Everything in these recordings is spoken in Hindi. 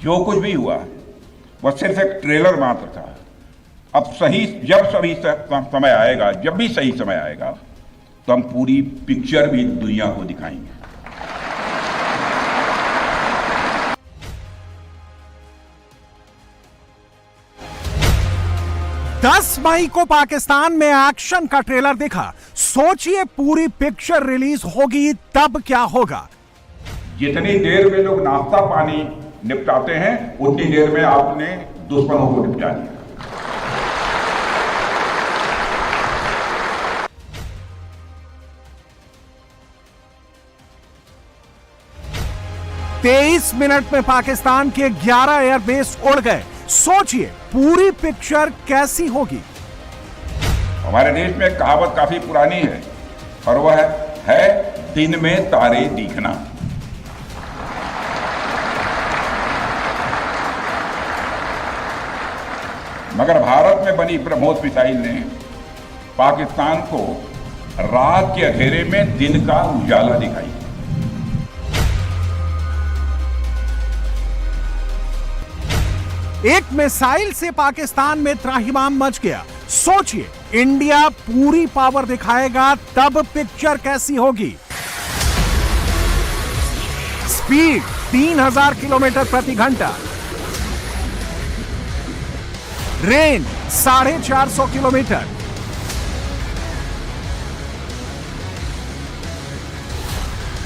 जो कुछ भी हुआ वह सिर्फ एक ट्रेलर मात्र था। अब सही समय आएगा, जब भी सही समय आएगा तो हम पूरी पिक्चर भी दुनिया को दिखाएंगे। दस मई को पाकिस्तान में एक्शन का ट्रेलर दिखा। सोचिए पूरी पिक्चर रिलीज होगी तब क्या होगा। जितनी देर में लोग नाश्ता पानी निपटाते हैं उतनी देर में आपने दुश्मनों को निपटा दिया। तेईस मिनट में पाकिस्तान के 11 एयरबेस उड़ गए। सोचिए पूरी पिक्चर कैसी होगी। हमारे देश में कहावत काफी पुरानी है और वह है दिन में तारे दिखना। मगर भारत में बनी ब्रह्मोस मिसाइल ने पाकिस्तान को रात के अंधेरे में दिन का उजाला दिखाई। एक मिसाइल से पाकिस्तान में त्राहिमाम मच गया। सोचिए इंडिया पूरी पावर दिखाएगा तब पिक्चर कैसी होगी। स्पीड 3000 किलोमीटर प्रति घंटा, range 450 kilometre,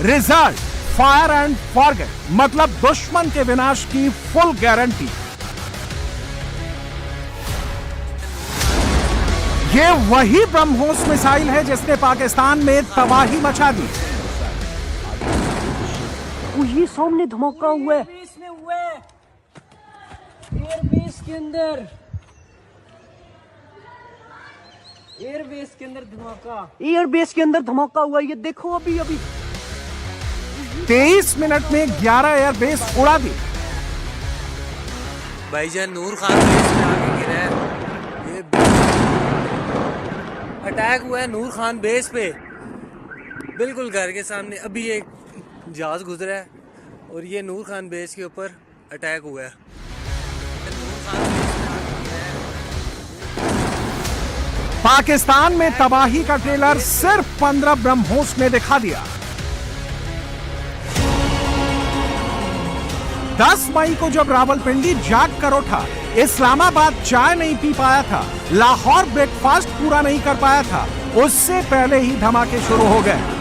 result fire and forget, मतलब दुश्मन के विनाश की फुल गारंटी। ये वही ब्रह्मोस मिसाइल है जिसने पाकिस्तान में तबाही मचा दी। ये सामने धमाका हुआ है, एयरबेस के अंदर, एयरबेस के अंदर धमाका, एयरबेस के अंदर धमाका हुआ। ये देखो अभी 23 मिनट में 11 एयरबेस उड़ा दी। भाईजान नूर खान बेस में आके गिरा है। ये अटैक हुआ है नूर खान बेस पे, बिल्कुल घर के सामने। अभी एक जहाज गुजरा है और ये नूर खान बेस के ऊपर अटैक हुआ है। पाकिस्तान में तबाही का ट्रेलर सिर्फ 15 ब्रह्मोस ने दिखा दिया। 10 मई को जब रावलपिंडी जाग कर उठा, इस्लामाबाद चाय नहीं पी पाया था, लाहौर ब्रेकफास्ट पूरा नहीं कर पाया था, उससे पहले ही धमाके शुरू हो गए।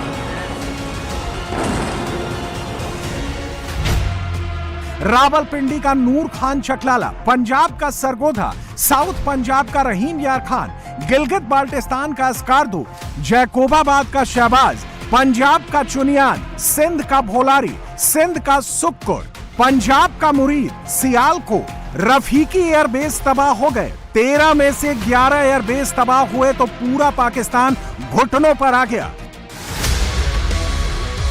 रावलपिंडी का नूर खान चकलाला, पंजाब का सरगोधा, साउथ पंजाब का रहीम यार खान, गिलगित बाल्टिस्तान का अस्कारदू, जैकोबाबाद का शहबाज, पंजाब का चुनियान, सिंध का भोलारी, सिंध का सुक्कुर, पंजाब का मुरीद, सियालकोट, रफीकी एयरबेस तबाह हो गए। 13 में से 11 एयरबेस तबाह हुए तो पूरा पाकिस्तान घुटनों पर आ गया।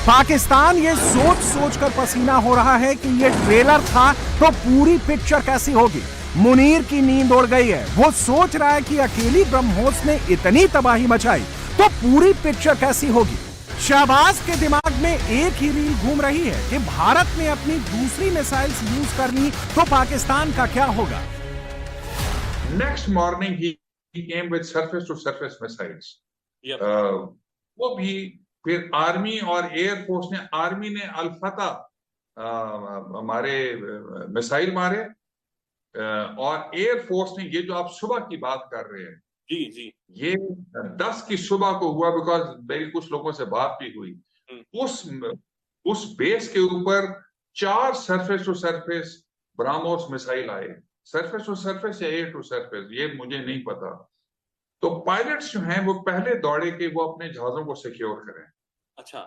पाकिस्तान ये सोच सोच कर पसीना हो रहा है कि ये ट्रेलर था तो पूरी पिक्चर कैसी होगी। मुनीर की नींद उड़ गई है। वो सोच रहा है कि अकेली ब्रह्मोस ने इतनी तबाही मचाई तो पूरी पिक्चर कैसी होगी। शहबाज के दिमाग में एक ही रील घूम रही है कि भारत ने अपनी दूसरी मिसाइल्स यूज कर ली तो पाकिस्तान का क्या होगा। नेक्स्ट मॉर्निंग ही came with surface to surface missiles. वो भी फिर आर्मी और एयरफोर्स ने, आर्मी ने अल-फतह हमारे मिसाइल मारे और एयरफोर्स ने, ये जो आप सुबह की बात कर रहे हैं जी, ये 10 की सुबह को हुआ, बिकॉज मेरी कुछ लोगों से बात भी हुई। उस बेस के ऊपर 4 surface to surface BrahMos missile आए। सरफेस टू सरफेस या एयर टू सरफेस ये मुझे नहीं पता। तो पायलट्स जो हैं वो पहले दौड़े कि वो अपने जहाजों को सिक्योर करें। अच्छा।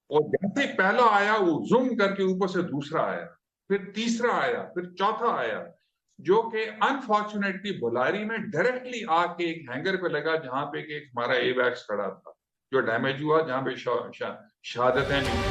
और जैसे पहला आया वो जूम करके ऊपर से दूसरा आया, फिर तीसरा आया, फिर चौथा आया, जो कि अनफॉर्चुनेटली बुलारी में डायरेक्टली आके एक हैंगर पे लगा जहां पे एक हमारा एवैक्स खड़ा था जो डैमेज हुआ, जहां पे शहादतें मिली।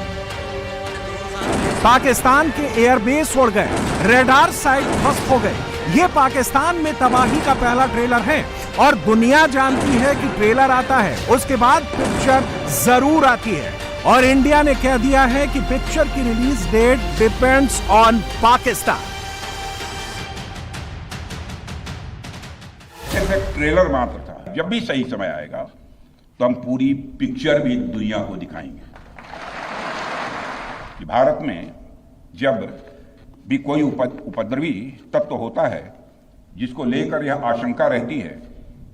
पाकिस्तान के एयरबेस उड़ गए, रेडार साइट ध्वस्त हो गए। ये पाकिस्तान में तबाही का पहला ट्रेलर है और दुनिया जानती है कि ट्रेलर आता है उसके बाद पिक्चर जरूर आती है। और इंडिया ने कह दिया है कि पिक्चर की release date depends on Pakistan. Trailer मात्र था। जब भी सही समय आएगा तो हम पूरी पिक्चर भी दुनिया को दिखाएंगे कि भारत में जब भी कोई उपद्रवी तत्व होता है जिसको लेकर यह आशंका रहती है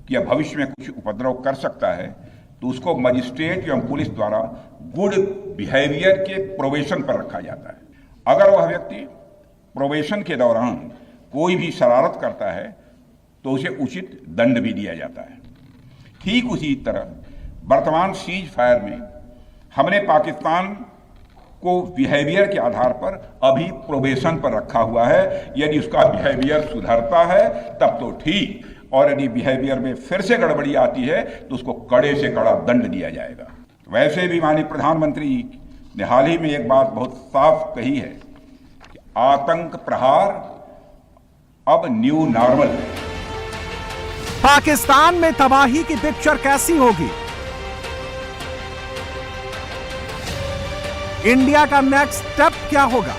कि यह भविष्य में कुछ उपद्रव कर सकता है, तो उसको मजिस्ट्रेट एवं पुलिस द्वारा गुड बिहेवियर के प्रोबेशन पर रखा जाता है। अगर वह व्यक्ति प्रोबेशन के दौरान कोई भी शरारत करता है तो उसे उचित दंड भी दिया जाता है। ठीक उसी तरह वर्तमान सीज फायर में हमने पाकिस्तान को बिहेवियर के आधार पर अभी प्रोबेशन पर रखा हुआ है। यदि उसका बिहेवियर सुधरता है तब तो ठीक, और यदि बिहेवियर में फिर से गड़बड़ी आती है तो उसको कड़े से कड़ा दंड दिया जाएगा। वैसे भी माननीय प्रधानमंत्री ने हाल ही में एक बात बहुत साफ कही है कि आतंक प्रहार अब न्यू नॉर्मल है। पाकिस्तान में तबाही की पिक्चर कैसी होगी? इंडिया का नेक्स्ट स्टेप क्या होगा?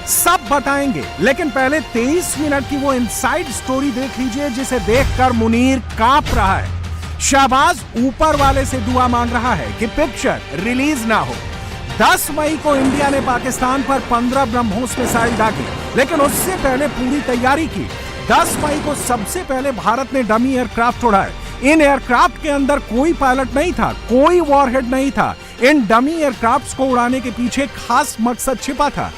सब बताएंगे, लेकिन पहले 23 मिनट की वो इनसाइड स्टोरी देख लीजिए जिसे देखकर मुनीर कांप रहा है। शहबाज ऊपर वाले से दुआ मांग रहा है कि पिक्चर रिलीज ना हो। 10 मई को इंडिया ने पाकिस्तान पर 15 ब्रह्मोस मिसाइल दागी, लेकिन उससे पहले पूरी तैयारी की। 10 मई को सबसे पहले भारत ने डमी एयरक्राफ्ट उड़ाए। इन एयरक्राफ्ट के अंदर कोई पायलट नहीं था, कोई वॉरहेड नहीं था। इन डमी एयरक्राफ्ट्स को उड़ाने के पीछे खास मकसद छिपा था।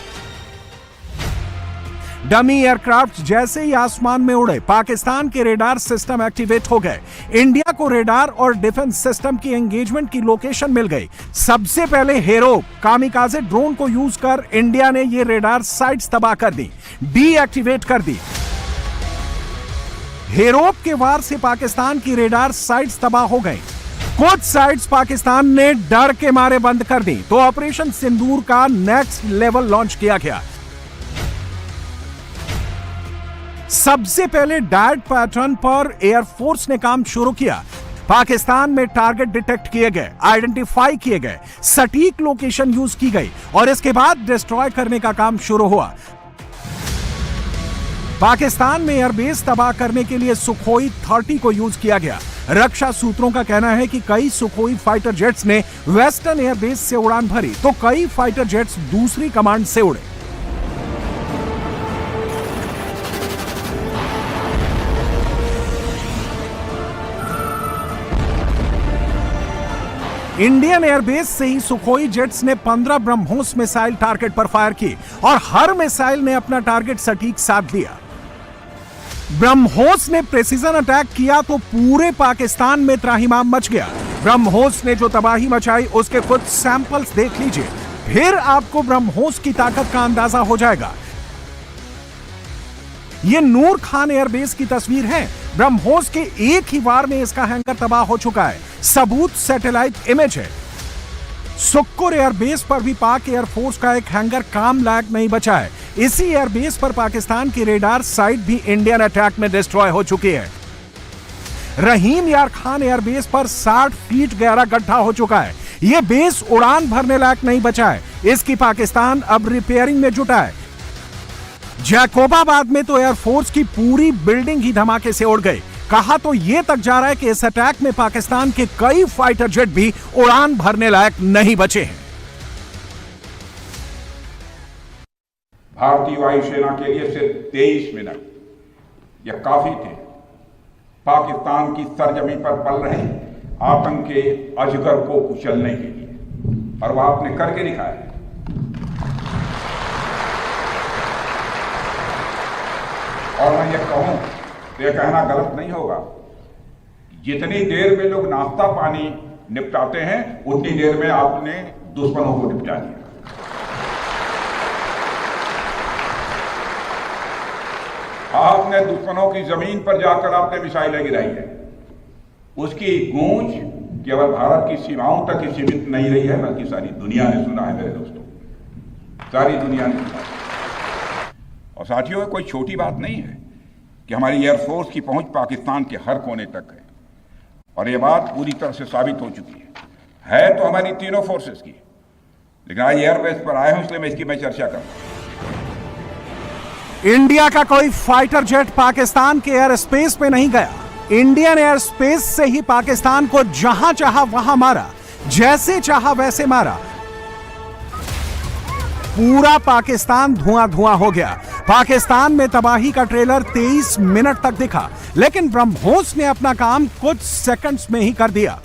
डमी एयरक्राफ्ट जैसे ही आसमान में उड़े, पाकिस्तान के रेडार सिस्टम एक्टिवेट हो गए। इंडिया को रेडार और डिफेंस सिस्टम की एंगेजमेंट की लोकेशन मिल गई। सबसे पहले हेरोप कामिकाजे ड्रोन को यूज कर इंडिया ने ये रेडार साइट्स तबाह कर दी, डीएक्टिवेट कर दी। हेरोप के वार से पाकिस्तान की रेडार साइट्स तबाह हो गई। कुछ साइट्स पाकिस्तान ने डर के मारे बंद कर दी, तो ऑपरेशन सिंदूर का नेक्स्ट लेवल लॉन्च किया गया। सबसे पहले डायरेक्ट पैटर्न पर एयरफोर्स ने काम शुरू किया। पाकिस्तान में टारगेट डिटेक्ट किए गए, आइडेंटिफाई किए गए, सटीक लोकेशन यूज की गई और इसके बाद डिस्ट्रॉय करने का काम शुरू हुआ। पाकिस्तान में एयरबेस तबाह करने के लिए सुखोई 30 को यूज किया गया। रक्षा सूत्रों का कहना है कि कई सुखोई फाइटर जेट्स ने वेस्टर्न एयरबेस से उड़ान भरी, तो कई फाइटर जेट्स दूसरी कमांड से उड़े। इंडियन एयरबेस से ही सुखोई जेट्स ने 15 ब्रह्मोस मिसाइल टारगेट पर फायर की और हर मिसाइल ने अपना टारगेट सटीक साध दिया। ब्रह्मोस ने प्रेसिजन अटैक किया तो पूरे पाकिस्तान में त्राहिमाम मच गया। ब्रह्मोस ने जो तबाही मचाई उसके कुछ सैंपल्स देख लीजिए, फिर आपको ब्रह्मोस की ताकत का अंदाजा हो जाएगा। यह नूर खान एयरबेस की तस्वीर है। ब्रह्मोस के एक ही वार में इसका हैंगर तबाह हो चुका है। सबूत सैटेलाइट इमेज है। सुक्कुर एयरबेस पर भी पाक एयरफोर्स का एक हैंगर काम लायक नहीं बचा है। इसी एयरबेस पर पाकिस्तान की रेडार साइट भी इंडियन अटैक में डिस्ट्रॉय हो चुकी है। रहीम यार खान एयरबेस पर 60 फीट गहरा गड्ढा हो चुका है। यह बेस उड़ान भरने लायक नहीं बचा है। इसकी पाकिस्तान अब रिपेयरिंग में जुटा है। जैकोबाबाद में तो एयरफोर्स की पूरी बिल्डिंग ही धमाके से उड़ गई। कहा तो यह तक जा रहा है कि इस अटैक में पाकिस्तान के कई फाइटर जेट भी उड़ान भरने लायक नहीं बचे हैं। भारतीय वायुसेना के लिए सिर्फ 23 मिनट यह काफी थे पाकिस्तान की सरजमी पर पल रहे आतंक के अजगर को कुचलने के लिए, और वह आपने करके दिखाया। और मैं ये कहूं तो यह कहना गलत नहीं होगा, जितनी देर में लोग नाश्ता पानी निपटाते हैं उतनी देर में आपने दुश्मनों को निपटा दिया। आपने दुश्मनों की जमीन पर जाकर आपने मिसाइलें गिराई है। उसकी गूंज केवल भारत की सीमाओं तक ही सीमित नहीं रही है, बल्कि सारी दुनिया ने सुना है मेरे दोस्तों, सारी दुनिया ने सुना है। और साथियों, कोई छोटी बात नहीं है कि हमारी एयरफोर्स की पहुंच पाकिस्तान के हर कोने तक है, और यह बात पूरी तरह से साबित हो चुकी है तो हमारी तीनों फोर्सेस की, लेकिन आज एयरबेस पर आए हूं इसलिए मैं इसकी चर्चा करूं। इंडिया का कोई फाइटर जेट पाकिस्तान के एयर स्पेस पे नहीं गया। इंडियन एयर स्पेस से ही पाकिस्तान को जहां चाहा वहां मारा, जैसे चाहा वैसे मारा। पूरा पाकिस्तान धुआं धुआं हो गया। पाकिस्तान में तबाही का ट्रेलर 23 मिनट तक दिखा, लेकिन ब्रह्मोस ने अपना काम कुछ सेकंड्स में ही कर दिया।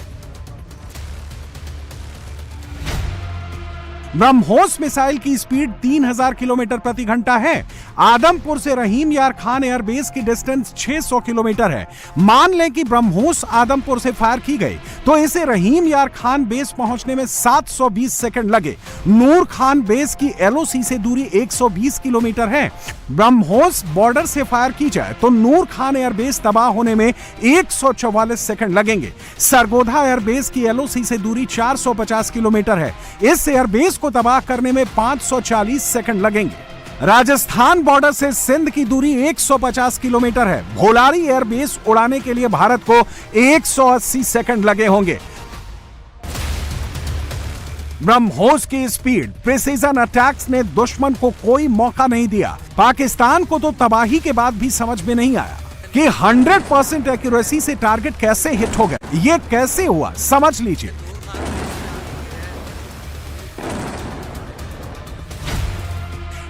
ब्रह्मोस मिसाइल की स्पीड 3000 किलोमीटर प्रति घंटा है। आदमपुर से रहीम यार खान एयरबेस की डिस्टेंस 600 किलोमीटर है। मान लें कि ब्रह्मोस आदमपुर से फायर की गई तो इसे रहीम यार खान बेस पहुंचने में 720 सेकंड लगे। नूर खान बेस की एलओसी से दूरी 120 किलोमीटर है। ब्रह्मोस बॉर्डर से फायर की जाए तो नूर खान एयरबेस तबाह होने में 144 सेकंड लगेंगे। सरगोधा एयरबेस की एलओसी से दूरी 450 किलोमीटर है। इस एयरबेस को तबाह करने में 540 सेकंड लगेंगे। राजस्थान बॉर्डर से सिंध की दूरी 150 किलोमीटर है। भोलारी एयरबेस उड़ाने के लिए भारत को 180 सेकंड लगे होंगे। ब्रह्मोस की स्पीड, प्रिसीजन अटैक्स ने दुश्मन को कोई मौका नहीं दिया। पाकिस्तान को तो तबाही के बाद भी समझ में नहीं आया कि 100% एक्यूरेसी से टारगेट कैसे हिट हो गए। ये कैसे हुआ समझ लीजिए।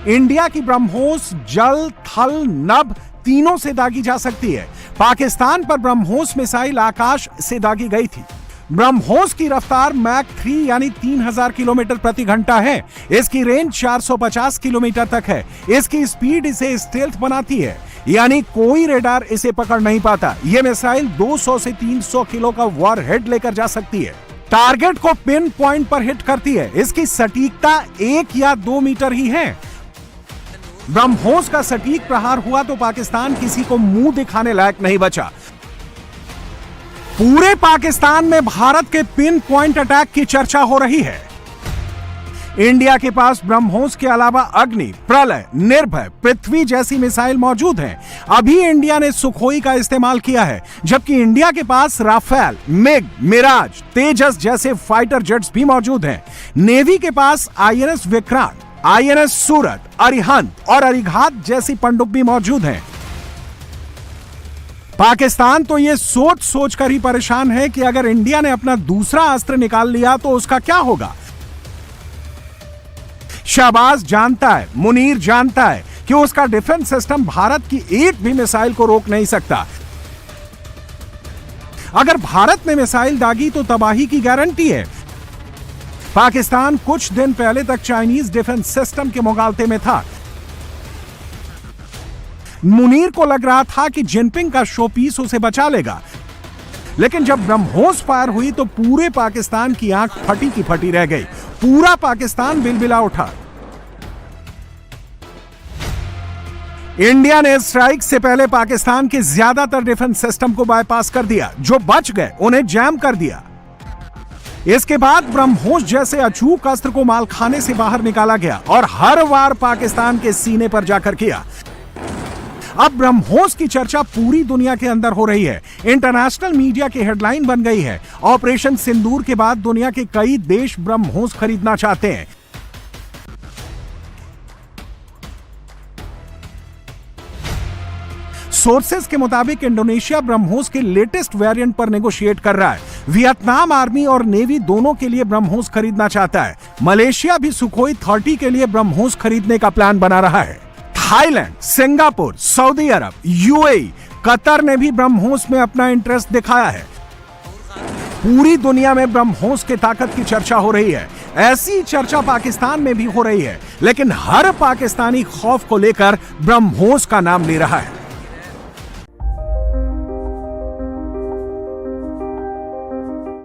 इंडिया की ब्रह्मोस जल, थल, नभ तीनों से दागी जा सकती है। पाकिस्तान पर ब्रह्मोस मिसाइल आकाश से दागी गई थी। ब्रह्मोस की रफ्तार मैक 3 यानी 3000 किलोमीटर प्रति घंटा है। इसकी रेंज 450 किलोमीटर तक है। इसकी स्पीड इसे स्टेल्थ बनाती है, यानी कोई रेडार इसे पकड़ नहीं पाता। यह मिसाइल 200 से 300 किलो का वॉरहेड लेकर जा सकती है। टारगेट को पिन पॉइंट पर हिट करती है। इसकी सटीकता 1 या 2 मीटर ही है। ब्रह्मोस का सटीक प्रहार हुआ तो पाकिस्तान किसी को मुंह दिखाने लायक नहीं बचा। पूरे पाकिस्तान में भारत के पिन पॉइंट अटैक की चर्चा हो रही है। इंडिया के पास ब्रह्मोस के अलावा अग्नि, प्रलय, निर्भय, पृथ्वी जैसी मिसाइल मौजूद हैं। अभी इंडिया ने सुखोई का इस्तेमाल किया है, जबकि इंडिया के पास राफेल, मिग, मिराज, तेजस जैसे फाइटर जेट्स भी मौजूद हैं। नेवी के पास आईएनएस विक्रांत, आईएनएस सूरत, अरिहंत और अरिघात जैसी पनडुब्बी मौजूद हैं। पाकिस्तान तो यह सोच सोच कर ही परेशान है कि अगर इंडिया ने अपना दूसरा अस्त्र निकाल लिया तो उसका क्या होगा। शहबाज जानता है, मुनीर जानता है कि उसका डिफेंस सिस्टम भारत की एक भी मिसाइल को रोक नहीं सकता। अगर भारत ने मिसाइल दागी तो तबाही की गारंटी है। पाकिस्तान कुछ दिन पहले तक चाइनीज डिफेंस सिस्टम के मुगालते में था। मुनीर को लग रहा था कि जिनपिंग का शो पीस उसे बचा लेगा, लेकिन जब ब्रह्मोस फायर हुई तो पूरे पाकिस्तान की आंख फटी की फटी रह गई। पूरा पाकिस्तान बिलबिला उठा। इंडिया ने स्ट्राइक से पहले पाकिस्तान के ज्यादातर डिफेंस सिस्टम को बाईपास कर दिया। जो बच गए उन्हें जैम कर दिया। इसके बाद ब्रह्मोस जैसे अचूक अस्त्र को मालखाने से बाहर निकाला गया और हर वार पाकिस्तान के सीने पर जाकर किया। अब ब्रह्मोस की चर्चा पूरी दुनिया के अंदर हो रही है। इंटरनेशनल मीडिया की हेडलाइन बन गई है। ऑपरेशन सिंदूर के बाद दुनिया के कई देश ब्रह्मोस खरीदना चाहते हैं। सोर्सेस के मुताबिक इंडोनेशिया ब्रह्मोस के लेटेस्ट वेरिएंट पर नेगोशिएट कर रहा है। वियतनाम आर्मी और नेवी दोनों के लिए ब्रह्मोस खरीदना चाहता है। मलेशिया भी सुखोई 30 के लिए ब्रह्मोस खरीदने का प्लान बना रहा है। थाईलैंड, सिंगापुर, सऊदी अरब, यूएई, कतर ने भी ब्रह्मोस में अपना इंटरेस्ट दिखाया है। पूरी दुनिया में ब्रह्मोस की ताकत की चर्चा हो रही है। ऐसी चर्चा पाकिस्तान में भी हो रही है, लेकिन हर पाकिस्तानी खौफ को लेकर ब्रह्मोस का नाम ले रहा है।